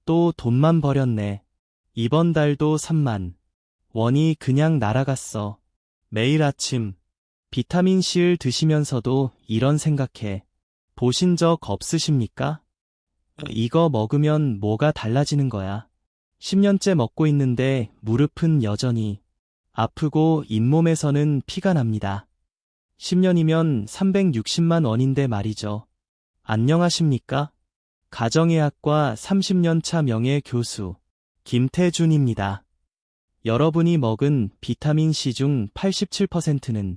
또 돈만 버렸네. 이번 달도 3만 원이 그냥 날아갔어. 매일 아침 비타민C를 드시면서도 이런 생각해 보신 적 없으십니까? 이거 먹으면 뭐가 달라지는 거야. 10년째 먹고 있는데 무릎은 여전히 아프고 잇몸에서는 피가 납니다. 10년이면 360만 원인데 말이죠. 안녕하십니까? 가정의학과 30년 차 명예교수 김태준입니다. 여러분이 먹은 비타민C 중 87%는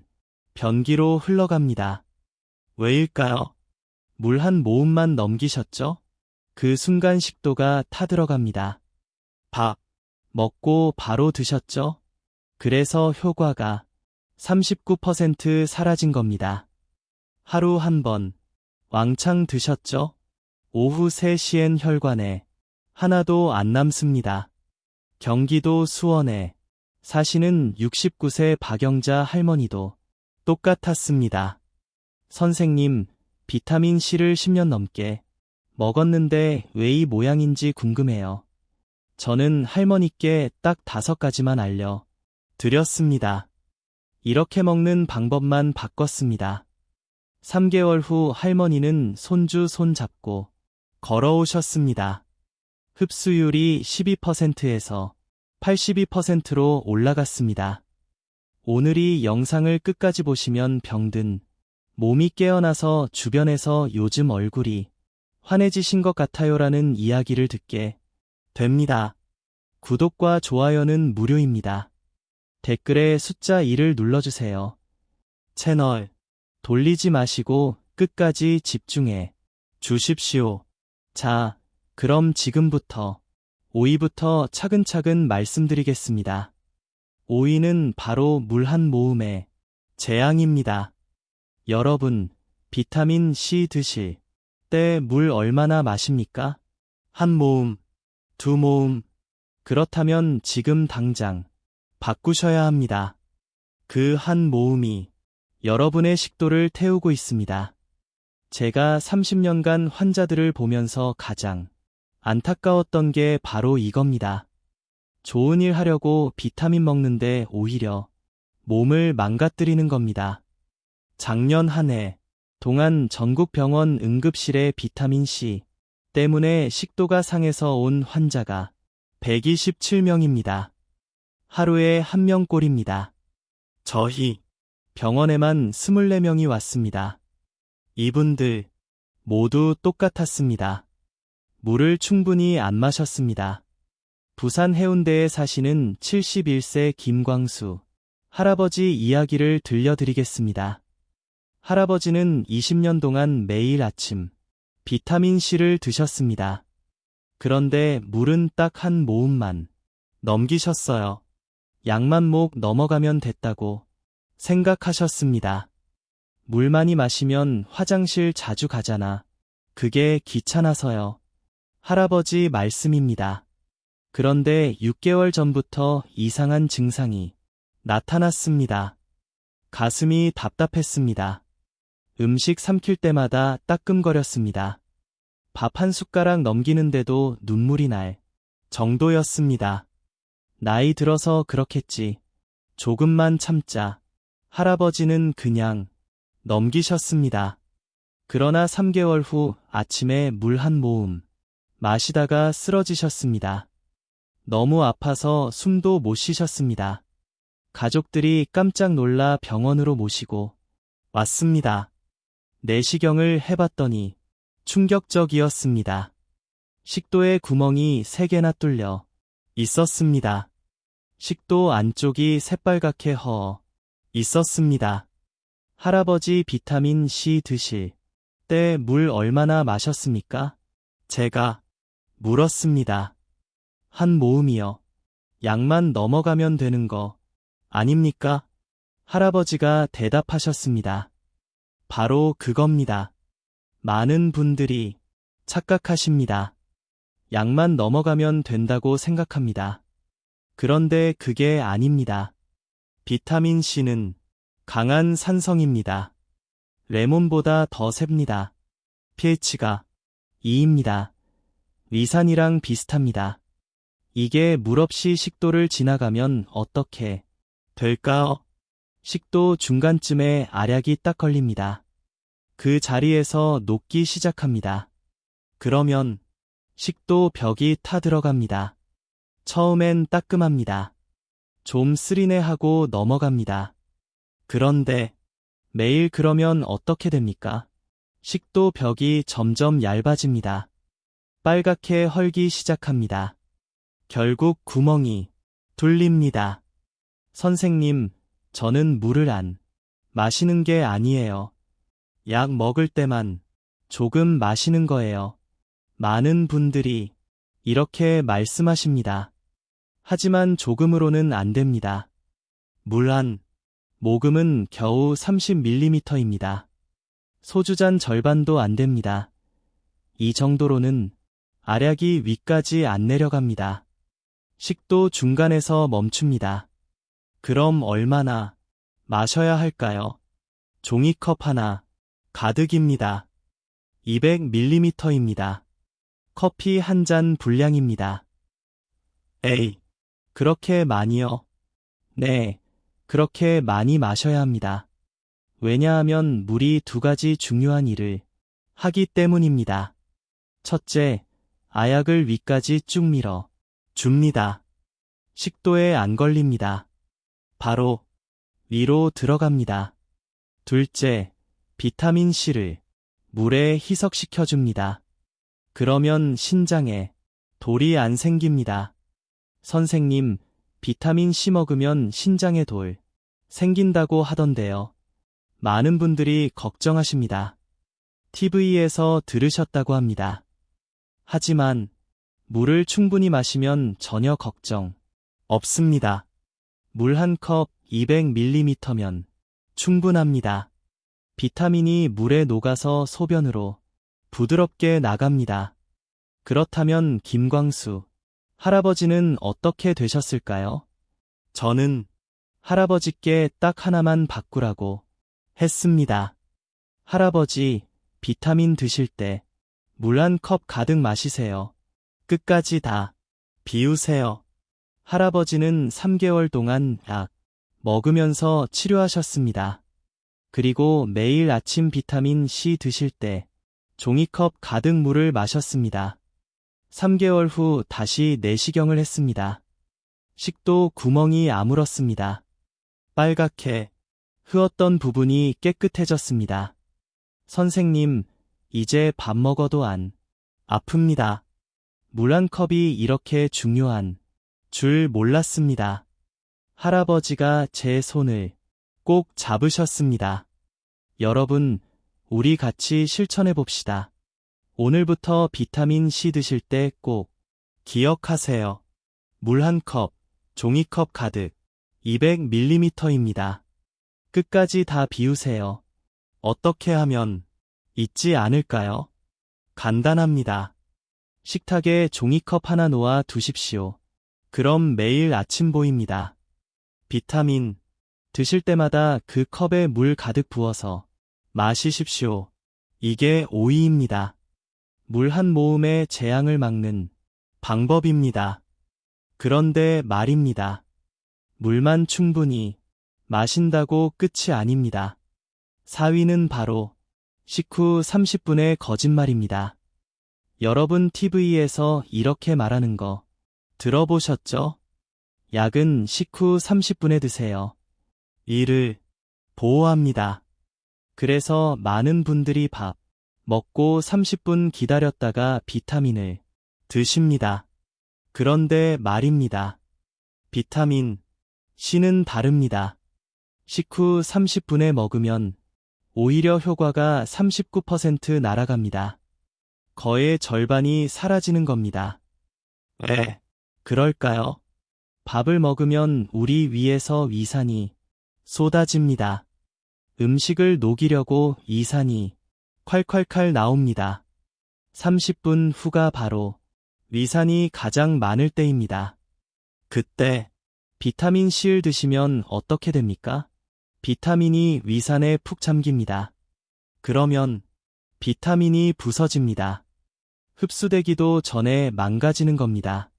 변기로 흘러갑니다. 왜일까요? 물 한 모음만 넘기셨죠? 그 순간 식도가 타들어갑니다. 밥 먹고 바로 드셨죠? 그래서 효과가 39% 사라진 겁니다. 하루 한 번 왕창 드셨죠? 오후 3시엔 혈관에 하나도 안 남습니다. 경기도 수원에 사시는 69세 박영자 할머니도 똑같았습니다. 선생님, 비타민C를 10년 넘게 먹었는데 왜 이 모양인지 궁금해요. 저는 할머니께 딱 5가지만 알려 드렸습니다. 이렇게 먹는 방법만 바꿨습니다. 3개월 후 할머니는 손주 손 잡고 걸어오셨습니다. 흡수율이 12%에서 82%로 올라갔습니다. 오늘 이 영상을 끝까지 보시면 병든 몸이 깨어나서 주변에서 요즘 얼굴이 환해지신 것 같아요라는 이야기를 듣게 됩니다. 구독과 좋아요는 무료입니다. 댓글에 숫자 2를 눌러주세요. 채널 돌리지 마시고 끝까지 집중해 주십시오. 자, 그럼 지금부터 오이부터 차근차근 말씀드리겠습니다. 오이는 바로 물 한 모음의 재앙입니다. 여러분, 비타민C 드실 때 물 얼마나 마십니까? 한 모음, 2모음. 그렇다면 지금 당장 바꾸셔야 합니다. 그 한 모음이 여러분의 식도를 태우고 있습니다. 제가 30년간 환자들을 보면서 가장 안타까웠던 게 바로 이겁니다. 좋은 일 하려고 비타민 먹는데 오히려 몸을 망가뜨리는 겁니다. 작년 한 해 동안 전국 병원 응급실에 비타민C 때문에 식도가 상해서 온 환자가 127명입니다. 하루에 1명꼴입니다. 저희 병원에만 24명이 왔습니다. 이분들 모두 똑같았습니다. 물을 충분히 안 마셨습니다. 부산 해운대에 사시는 71세 김광수 할아버지 이야기를 들려드리겠습니다. 할아버지는 20년 동안 매일 아침 비타민C를 드셨습니다. 그런데 물은 딱 한 모음만 넘기셨어요. 약만 목 넘어가면 됐다고 생각하셨습니다. 물 많이 마시면 화장실 자주 가잖아. 그게 귀찮아서요. 할아버지 말씀입니다. 그런데 6개월 전부터 이상한 증상이 나타났습니다. 가슴이 답답했습니다. 음식 삼킬 때마다 따끔거렸습니다. 밥 한 숟가락 넘기는데도 눈물이 날 정도였습니다. 나이 들어서 그렇겠지. 조금만 참자. 할아버지는 그냥 넘기셨습니다. 그러나 3개월 후 아침에 물 한 모음 마시다가 쓰러지셨습니다. 너무 아파서 숨도 못 쉬셨습니다. 가족들이 깜짝 놀라 병원으로 모시고 왔습니다. 내시경을 해봤더니 충격적이었습니다. 식도에 구멍이 3개나 뚫려 있었습니다. 식도 안쪽이 새빨갛게 허어 있었습니다. 할아버지 비타민C 드실 때 물 얼마나 마셨습니까? 제가 물었습니다. 한 모음이요. 약만 넘어가면 되는 거 아닙니까? 할아버지가 대답하셨습니다. 바로 그겁니다. 많은 분들이 착각하십니다. 약만 넘어가면 된다고 생각합니다. 그런데 그게 아닙니다. 비타민C는 강한 산성입니다. 레몬보다 더 셉니다. pH가 2입니다. 위산이랑 비슷합니다. 이게 물 없이 식도를 지나가면 어떻게 될까요? 식도 중간쯤에 알약이 딱 걸립니다. 그 자리에서 녹기 시작합니다. 그러면 식도 벽이 타 들어갑니다. 처음엔 따끔합니다. 좀 쓰리네 하고 넘어갑니다. 그런데 매일 그러면 어떻게 됩니까? 식도 벽이 점점 얇아집니다. 빨갛게 헐기 시작합니다. 결국 구멍이 뚫립니다. 선생님, 저는 물을 안 마시는 게 아니에요. 약 먹을 때만 조금 마시는 거예요. 많은 분들이 이렇게 말씀하십니다. 하지만 조금으로는 안 됩니다. 물 한 모금은 겨우 30ml입니다. 소주잔 절반도 안 됩니다. 이 정도로는 알약이 위까지 안 내려갑니다. 식도 중간에서 멈춥니다. 그럼 얼마나 마셔야 할까요? 종이컵 하나 가득입니다. 200ml입니다. 커피 한 잔 분량입니다. 에이, 그렇게 많이요? 네, 그렇게 많이 마셔야 합니다. 왜냐하면 물이 두 가지 중요한 일을 하기 때문입니다. 첫째, 알약을 위까지 쭉 밀어 줍니다. 식도에 안 걸립니다. 바로 위로 들어갑니다. 둘째, 비타민 C를 물에 희석시켜 줍니다. 그러면 신장에 돌이 안 생깁니다. 선생님, 비타민 C 먹으면 신장에 돌 생긴다고 하던데요. 많은 분들이 걱정하십니다. TV에서 들으셨다고 합니다. 하지만 물을 충분히 마시면 전혀 걱정 없습니다. 물 한 컵 200ml면 충분합니다. 비타민이 물에 녹아서 소변으로 부드럽게 나갑니다. 그렇다면 김광수 할아버지는 어떻게 되셨을까요? 저는 할아버지께 딱 하나만 바꾸라고 했습니다. 할아버지, 비타민 드실 때 물 한 컵 가득 마시세요. 끝까지 다 비우세요. 할아버지는 3개월 동안 약 먹으면서 치료하셨습니다. 그리고 매일 아침 비타민 C 드실 때 종이컵 가득 물을 마셨습니다. 3개월 후 다시 내시경을 했습니다. 식도 구멍이 아물었습니다. 빨갛게 흐었던 부분이 깨끗해졌습니다. 선생님, 이제 밥 먹어도 안 아픕니다. 물 한 컵이 이렇게 중요한 줄 몰랐습니다. 할아버지가 제 손을 꼭 잡으셨습니다. 여러분, 우리 같이 실천해 봅시다. 오늘부터 비타민 C 드실 때 꼭 기억하세요. 물 한 컵, 종이컵 가득, 200ml입니다. 끝까지 다 비우세요. 어떻게 하면 잊지 않을까요? 간단합니다. 식탁에 종이컵 하나 놓아 두십시오. 그럼 매일 아침 보입니다. 비타민 드실 때마다 그 컵에 물 가득 부어서 마시십시오. 이게 오이입니다. 물 한 모음의 재앙을 막는 방법입니다. 그런데 말입니다. 물만 충분히 마신다고 끝이 아닙니다. 4위는 바로 식후 30분의 거짓말입니다. 여러분 TV에서 이렇게 말하는 거 들어보셨죠? 약은 식후 30분에 드세요. 이를 보호합니다. 그래서 많은 분들이 밥 먹고 30분 기다렸다가 비타민을 드십니다. 그런데 말입니다. 비타민 C는 다릅니다. 식후 30분에 먹으면 오히려 효과가 39% 날아갑니다. 거의 절반이 사라지는 겁니다. 왜 그럴까요? 밥을 먹으면 우리 위에서 위산이 쏟아집니다. 음식을 녹이려고 이산이 콸콸콸 나옵니다. 30분 후가 바로 위산이 가장 많을 때입니다. 그때 비타민 C를 드시면 어떻게 됩니까? 비타민이 위산에 푹 잠깁니다. 그러면 비타민이 부서집니다. 흡수되기도 전에 망가지는 겁니다.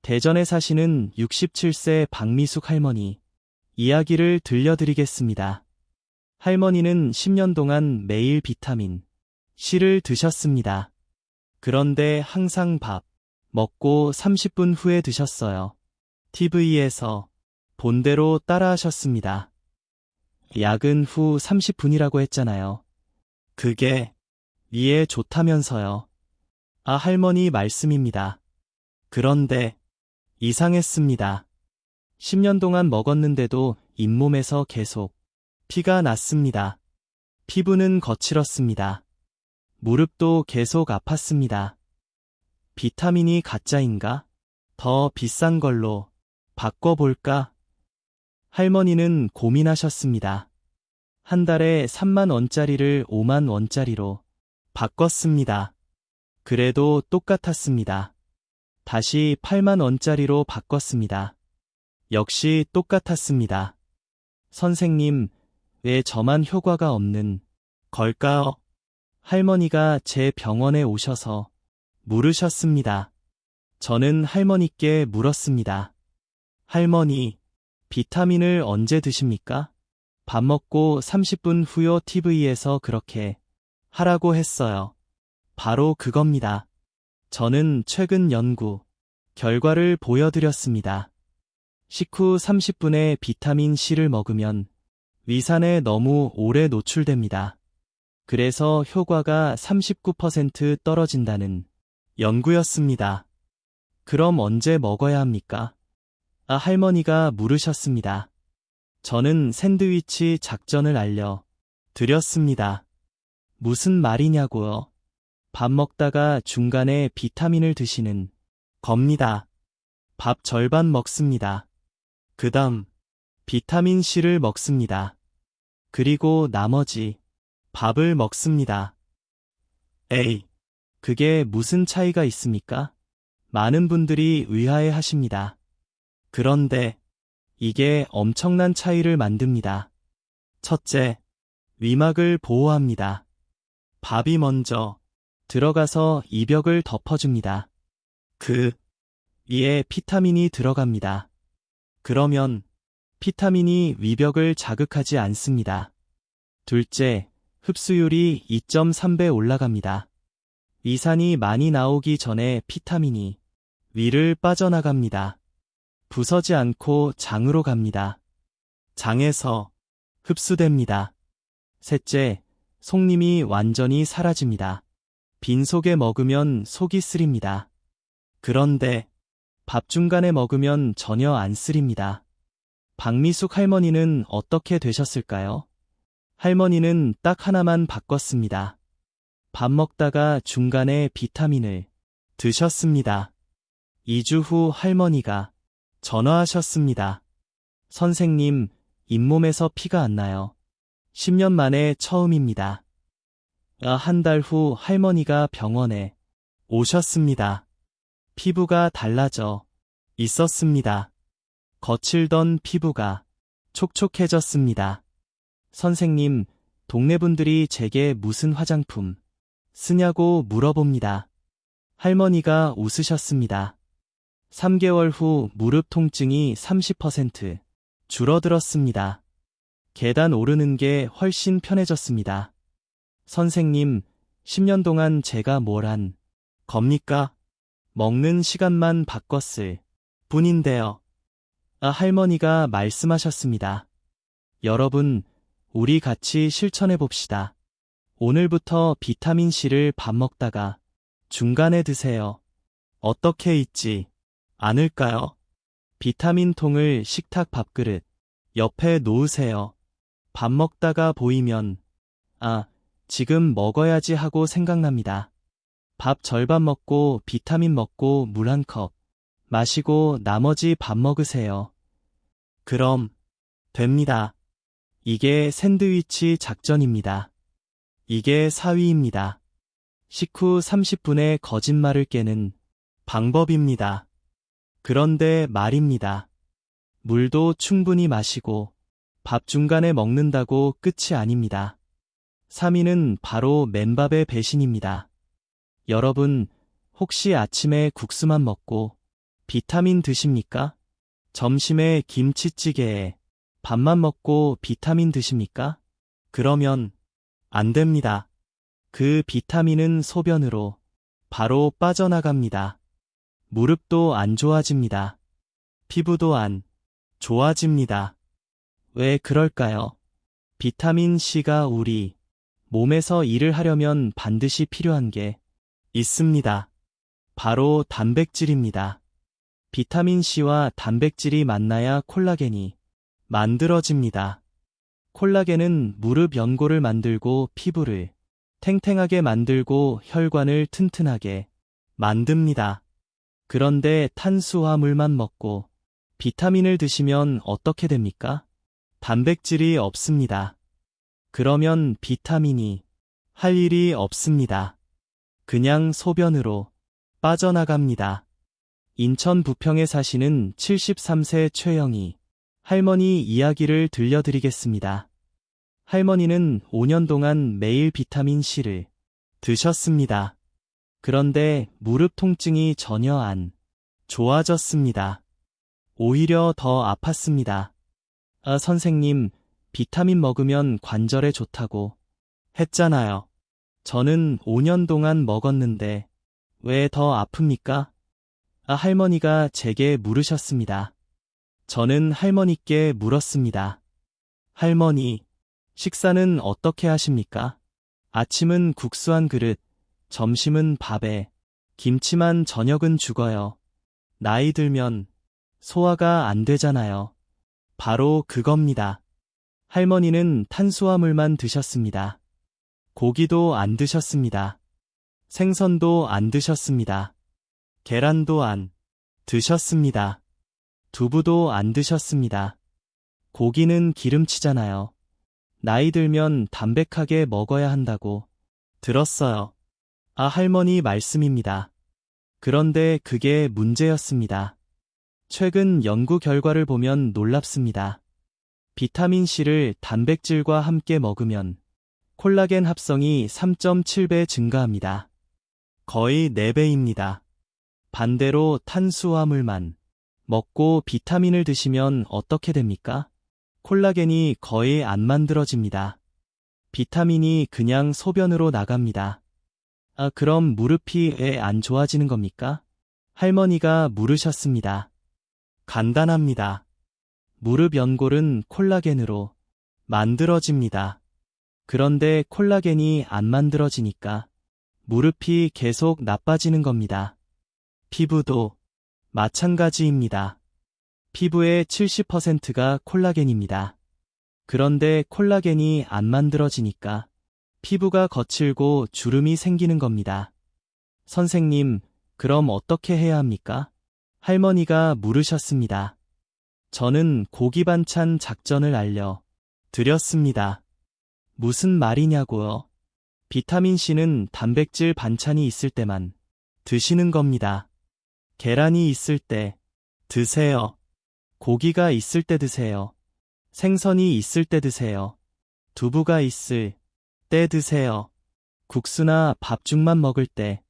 대전에 사시는 67세 박미숙 할머니 이야기를 들려드리겠습니다. 할머니는 10년 동안 매일 비타민 C를 드셨습니다. 그런데 항상 밥 먹고 30분 후에 드셨어요. TV에서 본대로 따라하셨습니다. 약은 후 30분이라고 했잖아요. 그게 위에 좋다면서요. 아, 할머니 말씀입니다. 그런데 이상했습니다. 10년 동안 먹었는데도 잇몸에서 계속 피가 났습니다. 피부는 거칠었습니다. 무릎도 계속 아팠습니다. 비타민이 가짜인가? 더 비싼 걸로 바꿔볼까? 할머니는 고민하셨습니다. 한 달에 3만 원짜리를 5만 원짜리로 바꿨습니다. 그래도 똑같았습니다. 다시 8만 원짜리로 바꿨습니다. 역시 똑같았습니다. 선생님, 왜 저만 효과가 없는 걸까요? 할머니가 제 병원에 오셔서 물으셨습니다. 저는 할머니께 물었습니다. 할머니, 비타민을 언제 드십니까? 밥 먹고 30분 후요. TV에서 그렇게 하라고 했어요. 바로 그겁니다. 저는 최근 연구 결과를 보여드렸습니다. 식후 30분에 비타민 C를 먹으면 위산에 너무 오래 노출됩니다. 그래서 효과가 39% 떨어진다는 연구였습니다. 그럼 언제 먹어야 합니까? 아, 할머니가 물으셨습니다. 저는 샌드위치 작전을 알려 드렸습니다. 무슨 말이냐고요? 밥 먹다가 중간에 비타민을 드시는 겁니다. 밥 절반 먹습니다. 그다음 비타민 C를 먹습니다. 그리고 나머지 밥을 먹습니다. 에이, 그게 무슨 차이가 있습니까? 많은 분들이 의아해 하십니다. 그런데 이게 엄청난 차이를 만듭니다. 첫째, 위막을 보호합니다. 밥이 먼저 들어가서 이벽을 덮어줍니다. 그 위에 비타민이 들어갑니다. 그러면 비타민이 위벽을 자극하지 않습니다. 둘째, 흡수율이 2.3배 올라갑니다. 위산이 많이 나오기 전에 비타민이 위를 빠져나갑니다. 부서지 않고 장으로 갑니다. 장에서 흡수됩니다. 셋째, 속림이 완전히 사라집니다. 빈속에 먹으면 속이 쓰립니다. 그런데 밥 중간에 먹으면 전혀 안 쓰립니다. 박미숙 할머니는 어떻게 되셨을까요? 할머니는 딱 하나만 바꿨습니다. 밥 먹다가 중간에 비타민을 드셨습니다. 2주 후 할머니가 전화하셨습니다. 선생님, 잇몸에서 피가 안 나요. 10년 만에 처음입니다. 한 달 후 할머니가 병원에 오셨습니다. 피부가 달라져 있었습니다. 거칠던 피부가 촉촉해졌습니다. 선생님, 동네 분들이 제게 무슨 화장품 쓰냐고 물어봅니다. 할머니가 웃으셨습니다. 3개월 후 무릎 통증이 30% 줄어들었습니다. 계단 오르는 게 훨씬 편해졌습니다. 선생님, 10년 동안 제가 뭘 한 겁니까? 먹는 시간만 바꿨을 뿐인데요. 할머니가 말씀하셨습니다. 여러분, 우리 같이 실천해 봅시다. 오늘부터 비타민 C를 밥 먹다가 중간에 드세요. 어떻게 있지 않을까요? 비타민 통을 식탁 밥그릇 옆에 놓으세요. 밥 먹다가 보이면 지금 먹어야지 하고 생각납니다. 밥 절반 먹고 비타민 먹고 물 한 컵 마시고 나머지 밥 먹으세요. 그럼 됩니다. 이게 샌드위치 작전입니다. 이게 사위입니다. 식후 30분의 거짓말을 깨는 방법입니다. 그런데 말입니다. 물도 충분히 마시고 밥 중간에 먹는다고 끝이 아닙니다. 3위는 바로 맨밥의 배신입니다. 여러분, 혹시 아침에 국수만 먹고 비타민 드십니까? 점심에 김치찌개에 밥만 먹고 비타민 드십니까? 그러면 안 됩니다. 그 비타민은 소변으로 바로 빠져나갑니다. 무릎도 안 좋아집니다. 피부도 안 좋아집니다. 왜 그럴까요? 비타민 C가 우리 몸에서 일을 하려면 반드시 필요한 게 있습니다. 바로 단백질입니다. 비타민 C와 단백질이 만나야 콜라겐이 만들어집니다. 콜라겐은 무릎 연골을 만들고 피부를 탱탱하게 만들고 혈관을 튼튼하게 만듭니다. 그런데 탄수화물만 먹고 비타민을 드시면 어떻게 됩니까? 단백질이 없습니다. 그러면 비타민이 할 일이 없습니다. 그냥 소변으로 빠져나갑니다. 인천 부평에 사시는 73세 최영희 할머니 이야기를 들려드리겠습니다. 할머니는 5년 동안 매일 비타민 C를 드셨습니다. 그런데 무릎 통증이 전혀 안 좋아졌습니다. 오히려 더 아팠습니다. 아, 선생님, 비타민 먹으면 관절에 좋다고 했잖아요. 저는 5년 동안 먹었는데 왜 더 아픕니까? 아, 할머니가 제게 물으셨습니다. 저는 할머니께 물었습니다. 할머니, 식사는 어떻게 하십니까? 아침은 국수 한 그릇, 점심은 밥에, 김치만 저녁은 죽어요. 나이 들면 소화가 안 되잖아요. 바로 그겁니다. 할머니는 탄수화물만 드셨습니다. 고기도 안 드셨습니다. 생선도 안 드셨습니다. 계란도 안 드셨습니다. 두부도 안 드셨습니다. 고기는 기름치잖아요. 나이 들면 담백하게 먹어야 한다고 들었어요. 아, 할머니 말씀입니다. 그런데 그게 문제였습니다. 최근 연구 결과를 보면 놀랍습니다. 비타민 C를 단백질과 함께 먹으면 콜라겐 합성이 3.7배 증가합니다. 거의 4배입니다. 반대로 탄수화물만 먹고 비타민을 드시면 어떻게 됩니까? 콜라겐이 거의 안 만들어집니다. 비타민이 그냥 소변으로 나갑니다. 아, 그럼 무릎이 왜 안 좋아지는 겁니까? 할머니가 물으셨습니다. 간단합니다. 무릎 연골은 콜라겐으로 만들어집니다. 그런데 콜라겐이 안 만들어지니까 무릎이 계속 나빠지는 겁니다. 피부도 마찬가지입니다. 피부의 70%가 콜라겐입니다. 그런데 콜라겐이 안 만들어지니까 피부가 거칠고 주름이 생기는 겁니다. 선생님, 그럼 어떻게 해야 합니까? 할머니가 물으셨습니다. 저는 고기 반찬 작전을 알려 드렸습니다. 무슨 말이냐고요? 비타민C는 단백질 반찬이 있을 때만 드시는 겁니다. 계란이 있을 때 드세요. 고기가 있을 때 드세요. 생선이 있을 때 드세요. 두부가 있을 때 드세요. 국수나 밥죽만 먹을 때,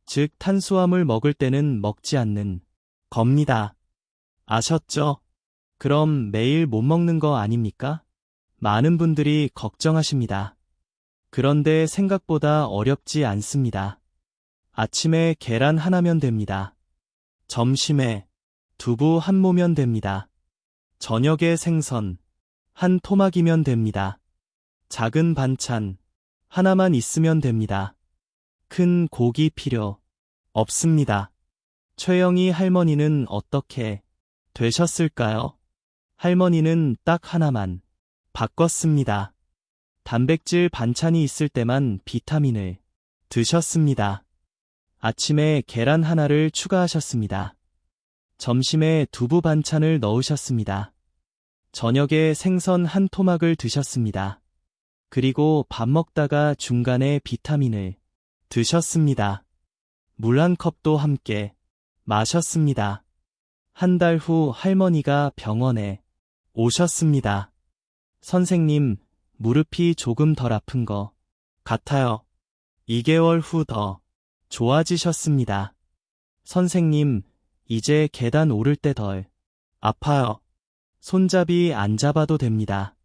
즉 탄수화물 먹을 때는 먹지 않는 겁니다. 아셨죠? 그럼 매일 못 먹는 거 아닙니까? 많은 분들이 걱정하십니다. 그런데 생각보다 어렵지 않습니다. 아침에 계란 하나면 됩니다. 점심에 두부 한 모면 됩니다. 저녁에 생선 한 토막이면 됩니다. 작은 반찬 하나만 있으면 됩니다. 큰 고기 필요 없습니다. 최영희 할머니는 어떻게 되셨을까요? 할머니는 딱 하나만 바꿨습니다. 단백질 반찬이 있을 때만 비타민을 드셨습니다. 아침에 계란 하나를 추가하셨습니다. 점심에 두부 반찬을 넣으셨습니다. 저녁에 생선 한 토막을 드셨습니다. 그리고 밥 먹다가 중간에 비타민을 드셨습니다. 물 한 컵도 함께 마셨습니다. 한 달 후 할머니가 병원에 오셨습니다. 선생님, 무릎이 조금 덜 아픈 거 같아요. 2개월 후 더 좋아지셨습니다. 선생님, 이제 계단 오를 때 덜 아파요. 손잡이 안 잡아도 됩니다.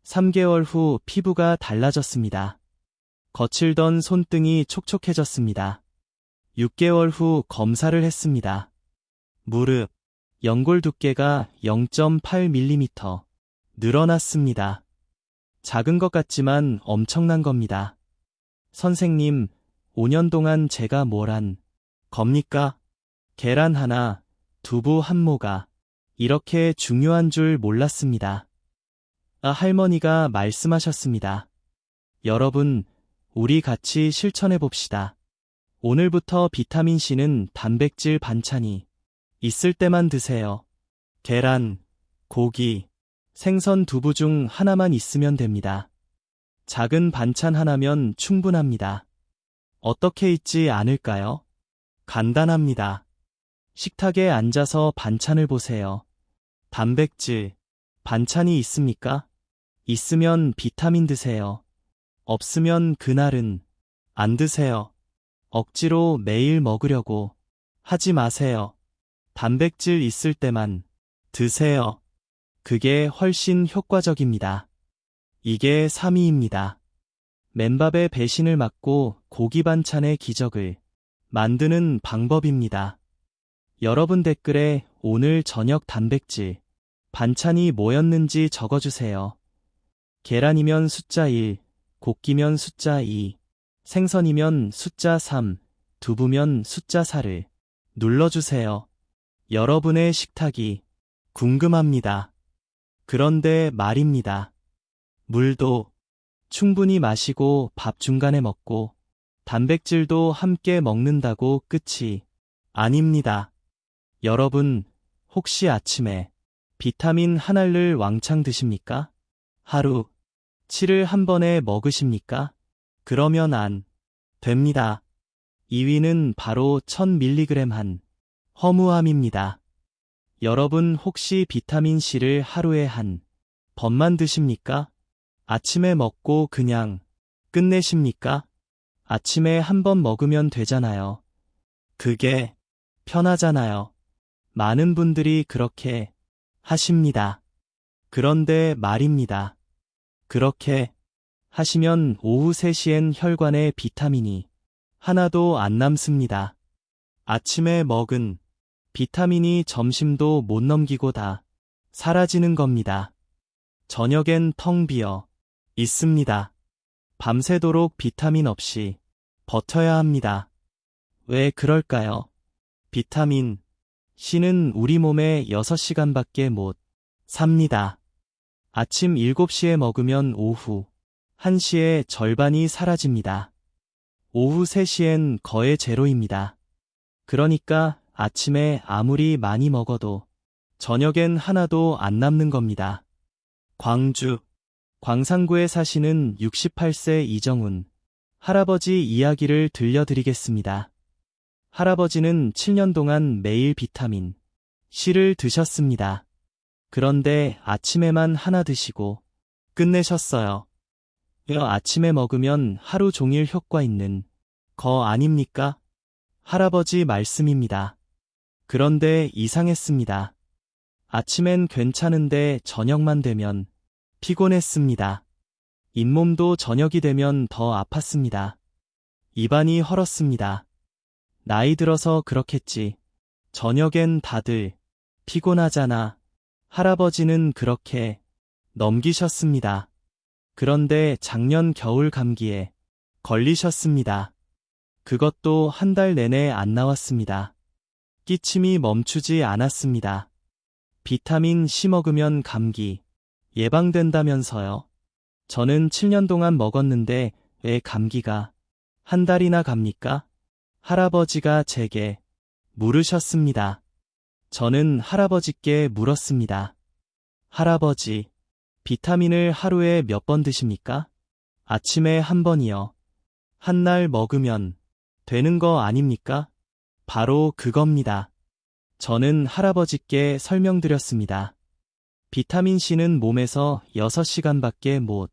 3개월 후 피부가 달라졌습니다. 거칠던 손등이 촉촉해졌습니다. 6개월 후 검사를 했습니다. 무릎, 연골 두께가 0.8mm 늘어났습니다. 작은 것 같지만 엄청난 겁니다. 선생님, 5년 동안 제가 뭘 한 겁니까? 계란 하나, 두부 한 모가 이렇게 중요한 줄 몰랐습니다. 할머니가 말씀하셨습니다. 여러분, 우리 같이 실천해 봅시다. 오늘부터 비타민C는 단백질 반찬이 있을 때만 드세요. 계란, 고기, 생선 두부 중 하나만 있으면 됩니다. 작은 반찬 하나면 충분합니다. 어떻게 있지 않을까요? 간단합니다. 식탁에 앉아서 반찬을 보세요. 단백질, 반찬이 있습니까? 있으면 비타민 드세요. 없으면 그날은 안 드세요. 억지로 매일 먹으려고 하지 마세요. 단백질 있을 때만 드세요. 그게 훨씬 효과적입니다. 이게 3위입니다. 맨밥의 배신을 막고 고기 반찬의 기적을 만드는 방법입니다. 여러분 댓글에 오늘 저녁 단백질 반찬이 뭐였는지 적어주세요. 계란이면 숫자 1, 고기면 숫자 2, 생선이면 숫자 3, 두부면 숫자 4를 눌러주세요. 여러분의 식탁이 궁금합니다. 그런데 말입니다. 물도 충분히 마시고 밥 중간에 먹고 단백질도 함께 먹는다고 끝이 아닙니다. 여러분, 혹시 아침에 비타민 한 알을 왕창 드십니까? 하루 7을 한 번에 먹으십니까? 그러면 안 됩니다. 2위는 바로 1000mg 한 허무함입니다. 여러분 혹시 비타민C를 하루에 한 번만 드십니까? 아침에 먹고 그냥 끝내십니까? 아침에 한 번 먹으면 되잖아요. 그게 편하잖아요. 많은 분들이 그렇게 하십니다. 그런데 말입니다. 그렇게 하시면 오후 3시엔 혈관에 비타민이 하나도 안 남습니다. 아침에 먹은 비타민이 점심도 못 넘기고 다 사라지는 겁니다. 저녁엔 텅 비어 있습니다. 밤새도록 비타민 없이 버텨야 합니다. 왜 그럴까요? 비타민 C는 우리 몸에 6시간밖에 못 삽니다. 아침 7시에 먹으면 오후 1시에 절반이 사라집니다. 오후 3시엔 거의 제로입니다. 그러니까 아침에 아무리 많이 먹어도 저녁엔 하나도 안 남는 겁니다. 광주, 광산구에 사시는 68세 이정훈 할아버지 이야기를 들려드리겠습니다. 할아버지는 7년 동안 매일 비타민 C를 드셨습니다. 그런데 아침에만 하나 드시고 끝내셨어요. 아침에 먹으면 하루 종일 효과 있는 거 아닙니까? 할아버지 말씀입니다. 그런데 이상했습니다. 아침엔 괜찮은데 저녁만 되면 피곤했습니다. 잇몸도 저녁이 되면 더 아팠습니다. 입안이 헐었습니다. 나이 들어서 그렇겠지. 저녁엔 다들 피곤하잖아. 할아버지는 그렇게 넘기셨습니다. 그런데 작년 겨울 감기에 걸리셨습니다. 그것도 한 달 내내 안 나왔습니다. 기침이 멈추지 않았습니다. 비타민 C 먹으면 감기 예방된다면서요. 저는 7년 동안 먹었는데 왜 감기가 한 달이나 갑니까? 할아버지가 제게 물으셨습니다. 저는 할아버지께 물었습니다. 할아버지, 비타민을 하루에 몇 번 드십니까? 아침에 한 번이요. 한 날 먹으면 되는 거 아닙니까? 바로 그겁니다. 저는 할아버지께 설명드렸습니다. 비타민C는 몸에서 6시간밖에 못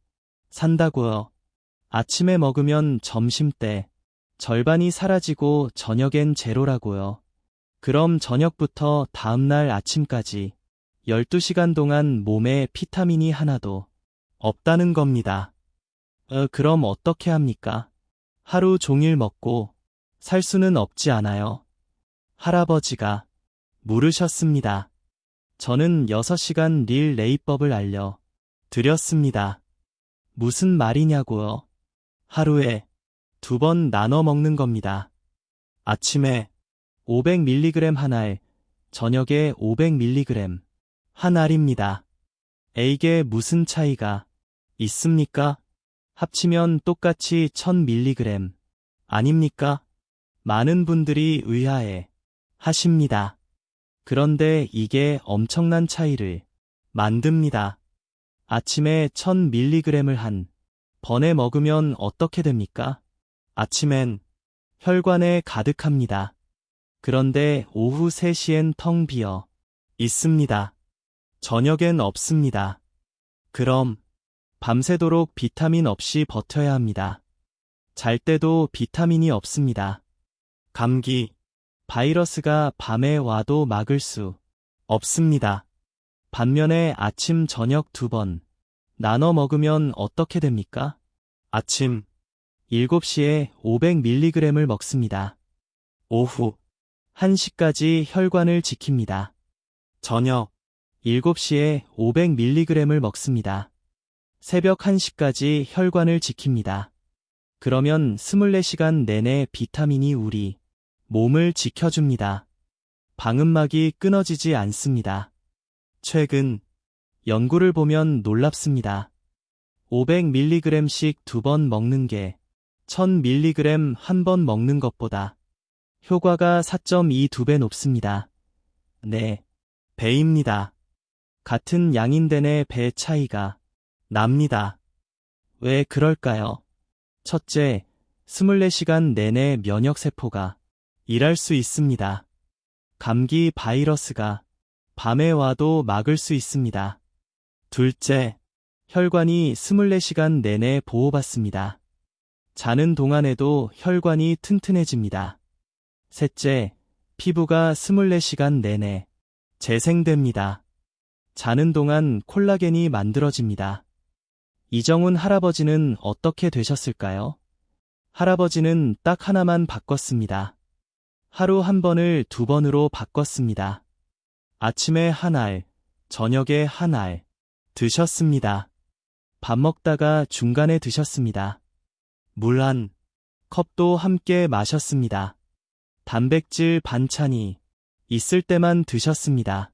산다고요. 아침에 먹으면 점심 때 절반이 사라지고 저녁엔 제로라고요. 그럼 저녁부터 다음날 아침까지 12시간 동안 몸에 비타민이 하나도 없다는 겁니다. 그럼 어떻게 합니까? 하루 종일 먹고 살 수는 없지 않아요? 할아버지가 물으셨습니다. 저는 6시간 릴레이법을 알려 드렸습니다. 무슨 말이냐고요? 하루에 2번 나눠 먹는 겁니다. 아침에 500mg 한 알, 저녁에 500mg 한 알입니다. 이게 무슨 차이가 있습니까? 합치면 똑같이 1000mg 아닙니까? 많은 분들이 의아해 하십니다. 그런데 이게 엄청난 차이를 만듭니다. 아침에 1000mg을 한 번에 먹으면 어떻게 됩니까? 아침엔 혈관에 가득합니다. 그런데 오후 3시엔 텅 비어 있습니다. 저녁엔 없습니다. 그럼 밤새도록 비타민 없이 버텨야 합니다. 잘 때도 비타민이 없습니다. 감기, 바이러스가 밤에 와도 막을 수 없습니다. 반면에 아침, 저녁 2번 나눠 먹으면 어떻게 됩니까? 아침 7시에 500mg을 먹습니다. 오후 1시까지 혈관을 지킵니다. 저녁 7시에 500mg을 먹습니다. 새벽 1시까지 혈관을 지킵니다. 그러면 24시간 내내 비타민이 우리 몸을 지켜줍니다. 방음막이 끊어지지 않습니다. 최근 연구를 보면 놀랍습니다. 500mg씩 2번 먹는 게 1000mg 한 번 먹는 것보다 효과가 4.22배 높습니다. 네, 배입니다. 같은 양인데 내 배 차이가 납니다. 왜 그럴까요? 첫째, 24시간 내내 면역세포가 일할 수 있습니다. 감기 바이러스가 밤에 와도 막을 수 있습니다. 둘째, 혈관이 24시간 내내 보호받습니다. 자는 동안에도 혈관이 튼튼해집니다. 셋째, 피부가 24시간 내내 재생됩니다. 자는 동안 콜라겐이 만들어집니다. 이정훈 할아버지는 어떻게 되셨을까요? 할아버지는 딱 하나만 바꿨습니다. 하루 한 번을 2번으로 바꿨습니다. 아침에 한 알, 저녁에 한 알 드셨습니다. 밥 먹다가 중간에 드셨습니다. 물 한 컵도 함께 마셨습니다. 단백질 반찬이 있을 때만 드셨습니다.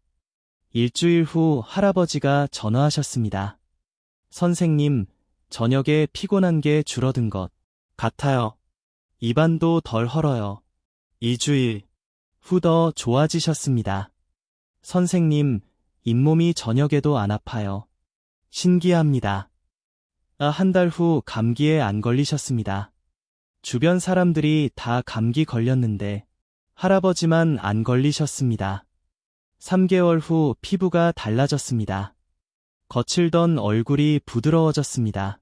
일주일 후 할아버지가 전화하셨습니다. 선생님, 저녁에 피곤한 게 줄어든 것 같아요. 입안도 덜 헐어요. 2주일 후 더 좋아지셨습니다. 선생님, 잇몸이 저녁에도 안 아파요. 신기합니다. 한 달 후 감기에 안 걸리셨습니다. 주변 사람들이 다 감기 걸렸는데 할아버지만 안 걸리셨습니다. 3개월 후 피부가 달라졌습니다. 거칠던 얼굴이 부드러워졌습니다.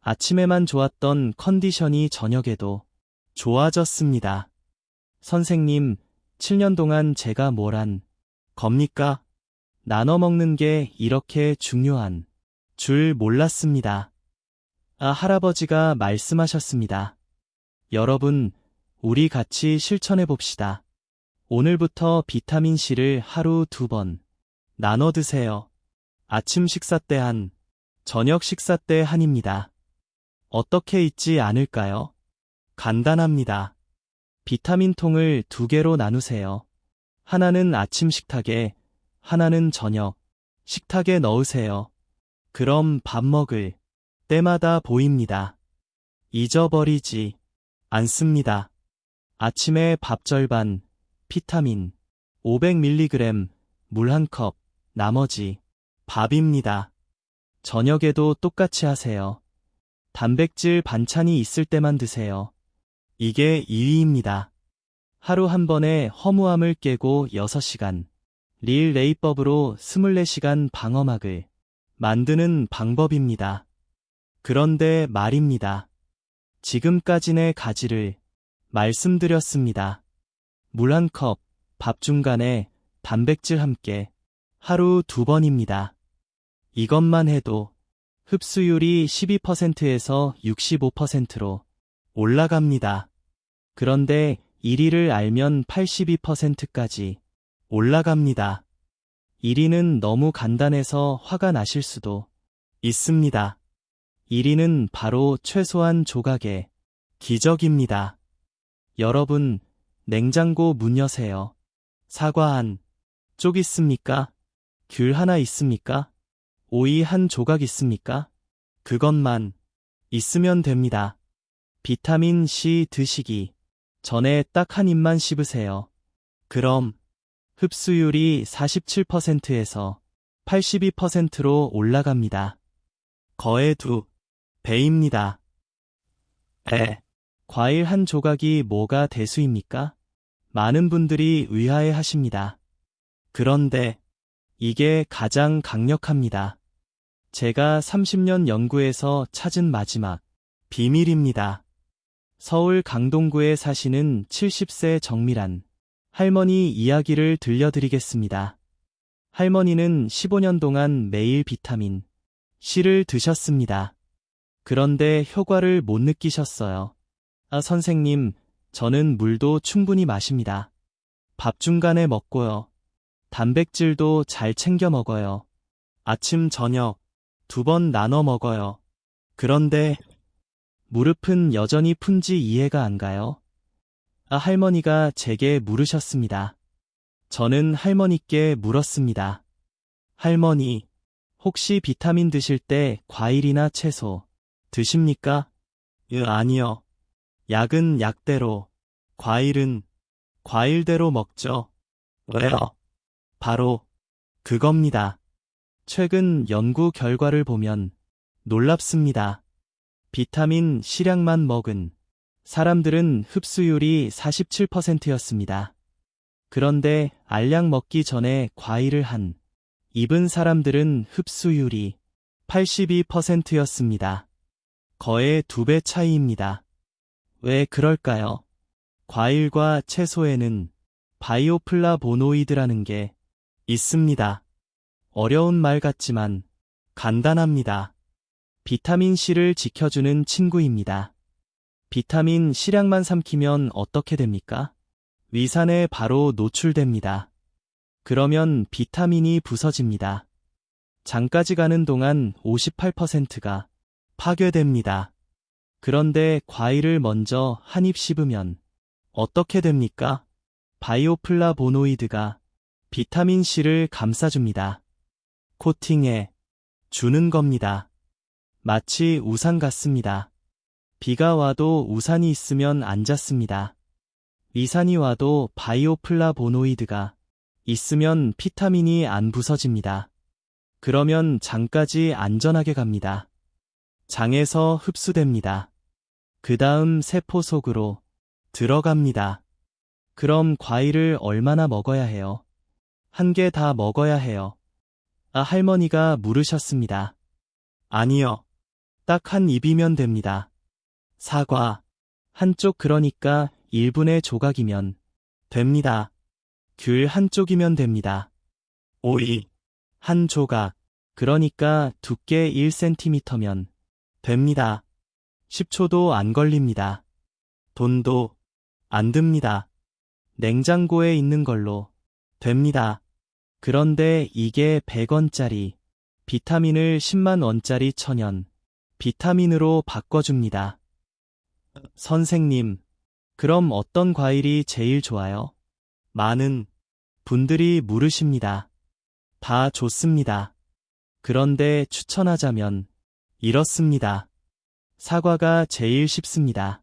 아침에만 좋았던 컨디션이 저녁에도 좋아졌습니다. 선생님, 7년 동안 제가 뭘 한 겁니까? 나눠 먹는 게 이렇게 중요한 줄 몰랐습니다. 할아버지가 말씀하셨습니다. 여러분, 우리 같이 실천해 봅시다. 오늘부터 비타민C를 하루 2번 나눠 드세요. 아침 식사 때 한, 저녁 식사 때 한입니다. 어떻게 잊지 않을까요? 간단합니다. 비타민 통을 2개로 나누세요. 하나는 아침 식탁에, 하나는 저녁 식탁에 넣으세요. 그럼 밥 먹을 때마다 보입니다. 잊어버리지 않습니다. 아침에 밥 절반, 비타민 500mg, 물 1컵, 나머지 밥입니다. 저녁에도 똑같이 하세요. 단백질 반찬이 있을 때만 드세요. 이게 2위입니다. 하루 한 번에 허무함을 깨고 6시간, 릴레이법으로 24시간 방어막을 만드는 방법입니다. 그런데 말입니다. 지금까지의 가지를 말씀드렸습니다. 물 1컵, 밥 중간에 단백질 함께 하루 2번입니다. 이것만 해도 흡수율이 12%에서 65%로 올라갑니다. 그런데 1위를 알면 82%까지 올라갑니다. 1위는 너무 간단해서 화가 나실 수도 있습니다. 1위는 바로 최소한 조각의 기적입니다. 여러분, 냉장고 문 여세요. 사과 한 쪽 있습니까? 귤 하나 있습니까? 오이 한 조각 있습니까? 그것만 있으면 됩니다. 비타민 C 드시기 전에 딱 한 입만 씹으세요. 그럼 흡수율이 47%에서 82%로 올라갑니다. 거의 2배입니다. 과일 한 조각이 뭐가 대수입니까? 많은 분들이 의아해 하십니다. 그런데 이게 가장 강력합니다. 제가 30년 연구해서 찾은 마지막 비밀입니다. 서울 강동구에 사시는 70세 정밀한 할머니 이야기를 들려드리겠습니다. 할머니는 15년 동안 매일 비타민 C를 드셨습니다. 그런데 효과를 못 느끼셨어요. 아, 선생님, 저는 물도 충분히 마십니다. 밥 중간에 먹고요. 단백질도 잘 챙겨 먹어요. 아침, 저녁 2번 나눠 먹어요. 그런데 무릎은 여전히 푼지 이해가 안 가요. 아, 할머니가 제게 물으셨습니다. 저는 할머니께 물었습니다. 할머니, 혹시 비타민 드실 때 과일이나 채소 드십니까? 아니요. 약은 약대로, 과일은 과일대로 먹죠. 왜요? 바로 그겁니다. 최근 연구 결과를 보면 놀랍습니다. 비타민 C량만 먹은 사람들은 흡수율이 47%였습니다. 그런데 알약 먹기 전에 과일을 한 입은 사람들은 흡수율이 82%였습니다. 거의 2배 차이입니다. 왜 그럴까요? 과일과 채소에는 바이오플라보노이드라는 게 있습니다. 어려운 말 같지만 간단합니다. 비타민 C를 지켜주는 친구입니다. 비타민 C량만 삼키면 어떻게 됩니까? 위산에 바로 노출됩니다. 그러면 비타민이 부서집니다. 장까지 가는 동안 58%가 파괴됩니다. 그런데 과일을 먼저 한 입 씹으면 어떻게 됩니까? 바이오플라보노이드가 비타민 C를 감싸줍니다. 코팅해 주는 겁니다. 마치 우산 같습니다. 비가 와도 우산이 있으면 안 젖습니다. 위산이 와도 바이오플라보노이드가 있으면 비타민이 안 부서집니다. 그러면 장까지 안전하게 갑니다. 장에서 흡수됩니다. 그 다음 세포 속으로 들어갑니다. 그럼 과일을 얼마나 먹어야 해요? 한 개 다 먹어야 해요. 아, 할머니가 물으셨습니다. 아니요. 딱 한 입이면 됩니다. 사과 한쪽 그러니까 1분의 조각이면 됩니다. 귤 한쪽이면 됩니다. 오이 한 조각 그러니까 두께 1cm면 됩니다. 10초도 안 걸립니다. 돈도 안 듭니다. 냉장고에 있는 걸로 됩니다. 그런데 이게 100원짜리 비타민을 10만 원짜리 천연 비타민으로 바꿔줍니다. 선생님, 그럼 어떤 과일이 제일 좋아요? 많은 분들이 물으십니다. 다 좋습니다. 그런데 추천하자면 이렇습니다. 사과가 제일 쉽습니다.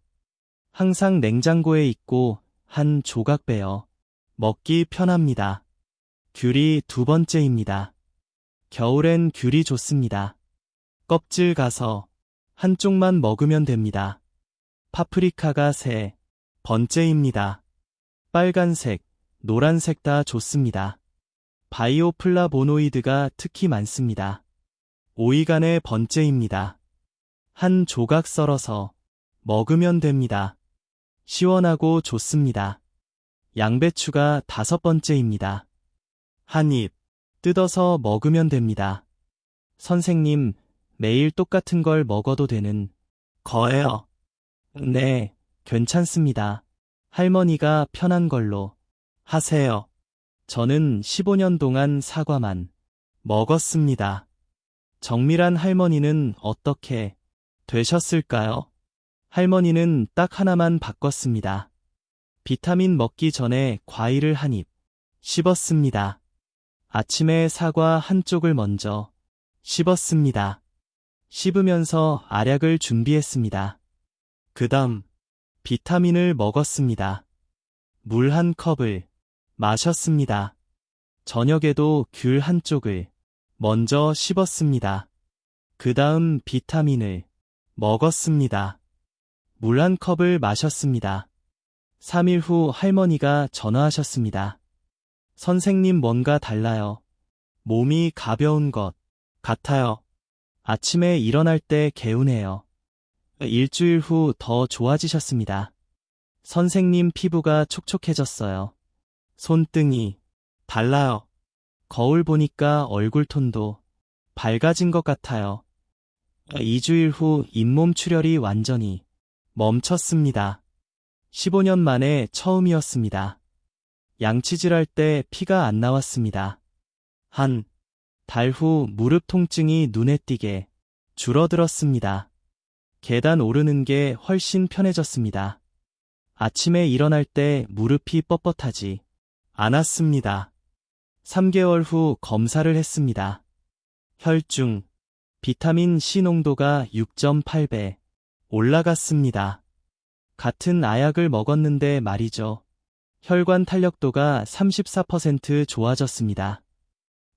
항상 냉장고에 있고 한 조각 빼어 먹기 편합니다. 귤이 2번째입니다. 겨울엔 귤이 좋습니다. 껍질 가서 한쪽만 먹으면 됩니다. 파프리카가 3번째입니다. 빨간색, 노란색 다 좋습니다. 바이오플라보노이드가 특히 많습니다. 오이가 4번째입니다. 한 조각 썰어서 먹으면 됩니다. 시원하고 좋습니다. 양배추가 5번째입니다. 한 입 뜯어서 먹으면 됩니다. 선생님, 매일 똑같은 걸 먹어도 되는 거예요? 네, 괜찮습니다. 할머니가 편한 걸로 하세요. 저는 15년 동안 사과만 먹었습니다. 정밀한 할머니는 어떻게 되셨을까요? 할머니는 딱 하나만 바꿨습니다. 비타민 먹기 전에 과일을 한 입 씹었습니다. 아침에 사과 한쪽을 먼저 씹었습니다. 씹으면서 알약을 준비했습니다. 그다음 비타민을 먹었습니다. 물 한 컵을 마셨습니다. 저녁에도 귤 한쪽을 먼저 씹었습니다. 그다음 비타민을 먹었습니다. 물 한 컵을 마셨습니다. 3일 후 할머니가 전화하셨습니다. 선생님, 뭔가 달라요. 몸이 가벼운 것 같아요. 아침에 일어날 때 개운해요. 일주일 후 더 좋아지셨습니다. 선생님, 피부가 촉촉해졌어요. 손등이 달라요. 거울 보니까 얼굴 톤도 밝아진 것 같아요. 2주일 후 잇몸 출혈이 완전히 멈췄습니다. 15년 만에 처음이었습니다. 양치질할 때 피가 안 나왔습니다. 한 달 후 무릎 통증이 눈에 띄게 줄어들었습니다. 계단 오르는 게 훨씬 편해졌습니다. 아침에 일어날 때 무릎이 뻣뻣하지 않았습니다. 3개월 후 검사를 했습니다. 혈중 비타민 C 농도가 6.8배 올라갔습니다. 같은 아약을 먹었는데 말이죠. 혈관 탄력도가 34% 좋아졌습니다.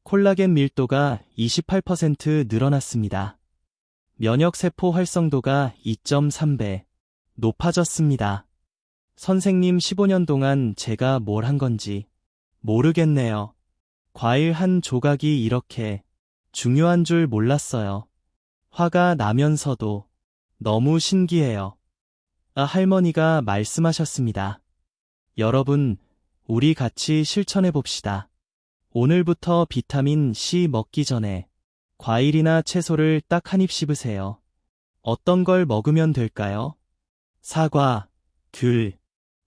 콜라겐 밀도가 28% 늘어났습니다. 면역세포 활성도가 2.3배 높아졌습니다. 선생님, 15년 동안 제가 뭘 한 건지 모르겠네요. 과일 한 조각이 이렇게 중요한 줄 몰랐어요. 화가 나면서도 너무 신기해요. 할머니가 말씀하셨습니다. 여러분, 우리 같이 실천해 봅시다. 오늘부터 비타민 C 먹기 전에 과일이나 채소를 딱 한 입 씹으세요. 어떤 걸 먹으면 될까요? 사과, 귤,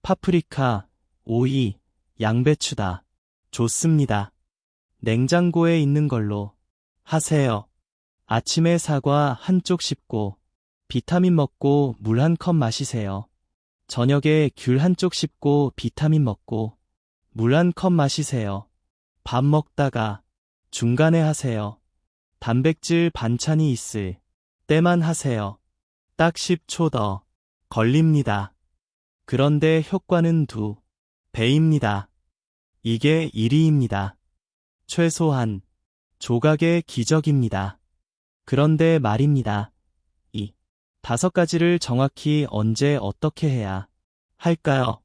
파프리카, 오이, 양배추다. 좋습니다. 냉장고에 있는 걸로 하세요. 아침에 사과 한쪽 씹고 비타민 먹고 물 한 컵 마시세요. 저녁에 귤 한쪽 씹고 비타민 먹고 물 한 컵 마시세요. 밥 먹다가 중간에 하세요. 단백질 반찬이 있을 때만 하세요. 딱 10초 더 걸립니다. 그런데 효과는 2배입니다. 이게 1위입니다. 최소한 조각의 기적입니다. 그런데 말입니다. 이 5가지를 정확히 언제 어떻게 해야 할까요?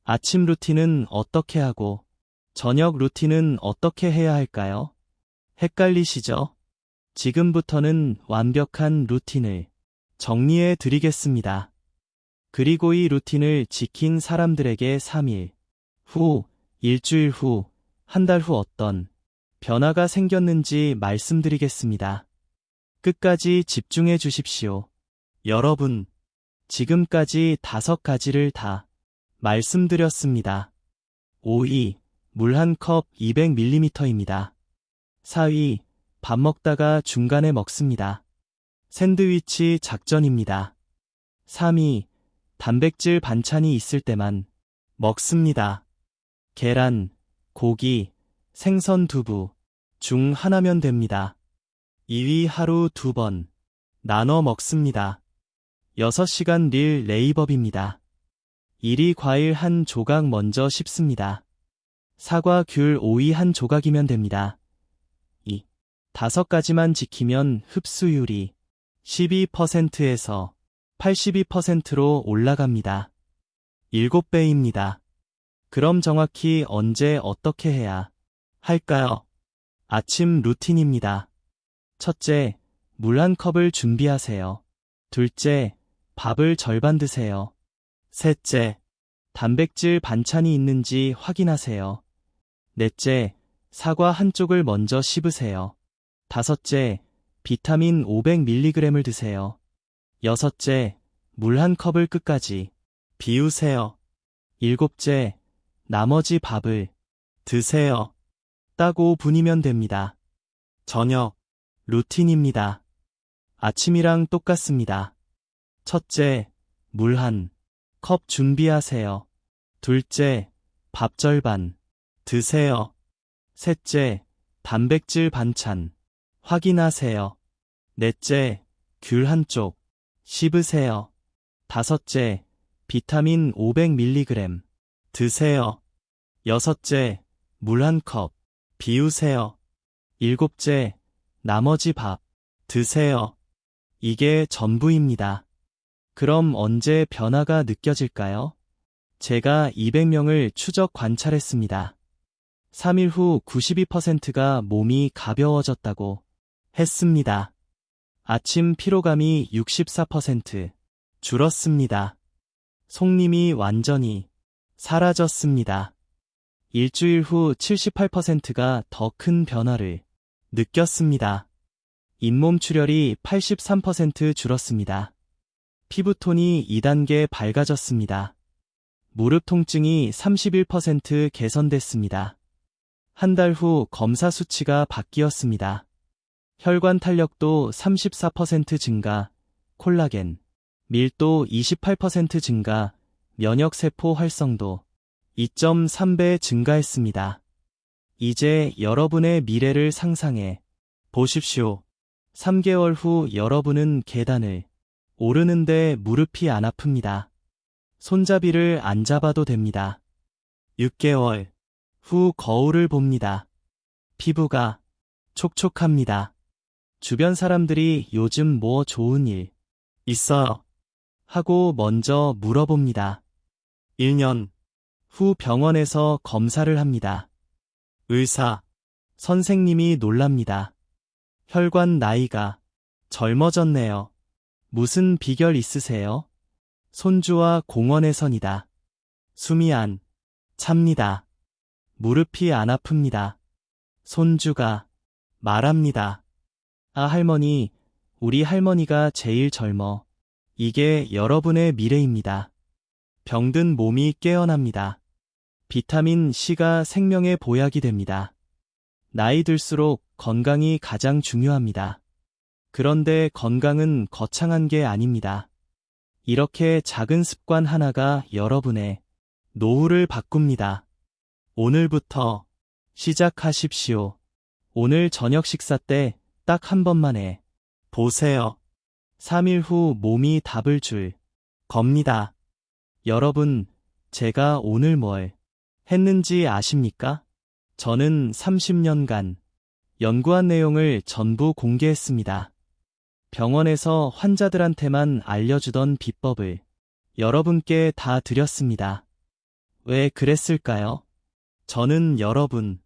아침 루틴은 어떻게 하고 저녁 루틴은 어떻게 해야 할까요? 헷갈리시죠? 지금부터는 완벽한 루틴을 정리해 드리겠습니다. 그리고 이 루틴을 지킨 사람들에게 3일 후, 일주일 후, 한 달 후 어떤 변화가 생겼는지 말씀드리겠습니다. 끝까지 집중해 주십시오. 여러분, 지금까지 5가지를 다 말씀드렸습니다. 5위, 물 한 컵 200ml입니다. 4위, 밥 먹다가 중간에 먹습니다. 샌드위치 작전입니다. 3위, 단백질 반찬이 있을 때만 먹습니다. 계란, 고기, 생선, 두부 중 하나면 됩니다. 2위, 하루 2번 나눠 먹습니다. 6시간 릴레이법입니다. 1위, 과일 한 조각 먼저 씹습니다. 사과, 귤, 오이 한 조각이면 됩니다. 2. 5가지만 지키면 흡수율이 12%에서 82%로 올라갑니다. 7배입니다. 그럼 정확히 언제 어떻게 해야 할까요? 아침 루틴입니다. 첫째, 물 한 컵을 준비하세요. 둘째, 밥을 절반 드세요. 셋째, 단백질 반찬이 있는지 확인하세요. 넷째, 사과 한쪽을 먼저 씹으세요. 다섯째, 비타민 500mg을 드세요. 여섯째, 물 한 컵을 끝까지 비우세요. 일곱째, 나머지 밥을 드세요. 딱 5분이면 됩니다. 저녁, 루틴입니다. 아침이랑 똑같습니다. 첫째, 물 한 컵 준비하세요. 둘째, 밥 절반 드세요. 셋째, 단백질 반찬 확인하세요. 넷째, 귤 한쪽 씹으세요. 다섯째, 비타민 500mg 드세요. 여섯째, 물 한 컵 비우세요. 일곱째, 나머지 밥 드세요. 이게 전부입니다. 그럼 언제 변화가 느껴질까요? 제가 200명을 추적 관찰했습니다. 3일 후 92%가 몸이 가벼워졌다고 했습니다. 아침 피로감이 64% 줄었습니다. 속림이 완전히 사라졌습니다. 일주일 후 78%가 더 큰 변화를 느꼈습니다. 잇몸 출혈이 83% 줄었습니다. 피부톤이 2단계 밝아졌습니다. 무릎 통증이 31% 개선됐습니다. 한 달 후 검사 수치가 바뀌었습니다. 혈관 탄력도 34% 증가, 콜라겐, 밀도 28% 증가, 면역세포 활성도 2.3배 증가했습니다. 이제 여러분의 미래를 상상해 보십시오. 3개월 후 여러분은 계단을 오르는데 무릎이 안 아픕니다. 손잡이를 안 잡아도 됩니다. 6개월 후 거울을 봅니다. 피부가 촉촉합니다. 주변 사람들이 요즘 뭐 좋은 일 있어요? 하고 먼저 물어봅니다. 1년 후 병원에서 검사를 합니다. 의사, 선생님이 놀랍니다. 혈관 나이가 젊어졌네요. 무슨 비결 있으세요? 손주와 공원에선이다. 숨이 안 찹니다. 무릎이 안 아픕니다. 손주가 말합니다. 아, 할머니, 우리 할머니가 제일 젊어. 이게 여러분의 미래입니다. 병든 몸이 깨어납니다. 비타민 C가 생명의 보약이 됩니다. 나이 들수록 건강이 가장 중요합니다. 그런데 건강은 거창한 게 아닙니다. 이렇게 작은 습관 하나가 여러분의 노후를 바꿉니다. 오늘부터 시작하십시오. 오늘 저녁 식사 때 딱 한 번만 해 보세요. 3일 후 몸이 답을 줄 겁니다. 여러분, 제가 오늘 뭘 했는지 아십니까? 저는 30년간 연구한 내용을 전부 공개했습니다. 병원에서 환자들한테만 알려주던 비법을 여러분께 다 드렸습니다. 왜 그랬을까요? 저는 여러분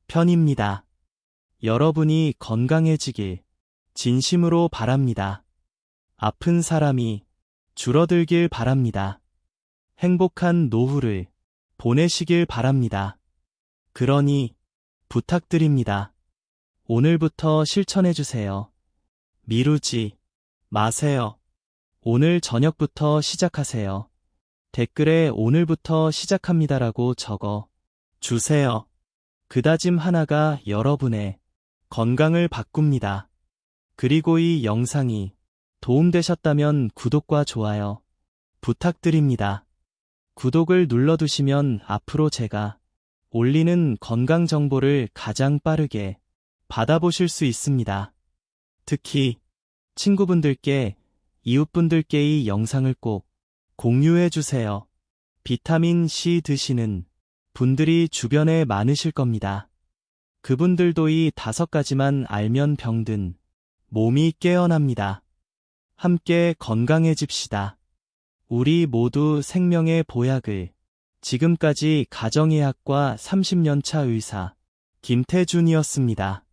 편입니다. 여러분이 건강해지길 진심으로 바랍니다. 아픈 사람이 줄어들길 바랍니다. 행복한 노후를 보내시길 바랍니다. 그러니 부탁드립니다. 오늘부터 실천해주세요. 미루지 마세요. 오늘 저녁부터 시작하세요. 댓글에 오늘부터 시작합니다라고 적어 주세요. 그 다짐 하나가 여러분의 건강을 바꿉니다. 그리고 이 영상이 도움되셨다면 구독과 좋아요 부탁드립니다. 구독을 눌러두시면 앞으로 제가 올리는 건강 정보를 가장 빠르게 받아보실 수 있습니다. 특히 친구분들께, 이웃분들께 이 영상을 꼭 공유해주세요. 비타민 C 드시는 분들이 주변에 많으실 겁니다. 그분들도 이 5가지만 알면 병든 몸이 깨어납니다. 함께 건강해집시다. 우리 모두 생명의 보약을. 지금까지 가정의학과 30년차 의사 김태준이었습니다.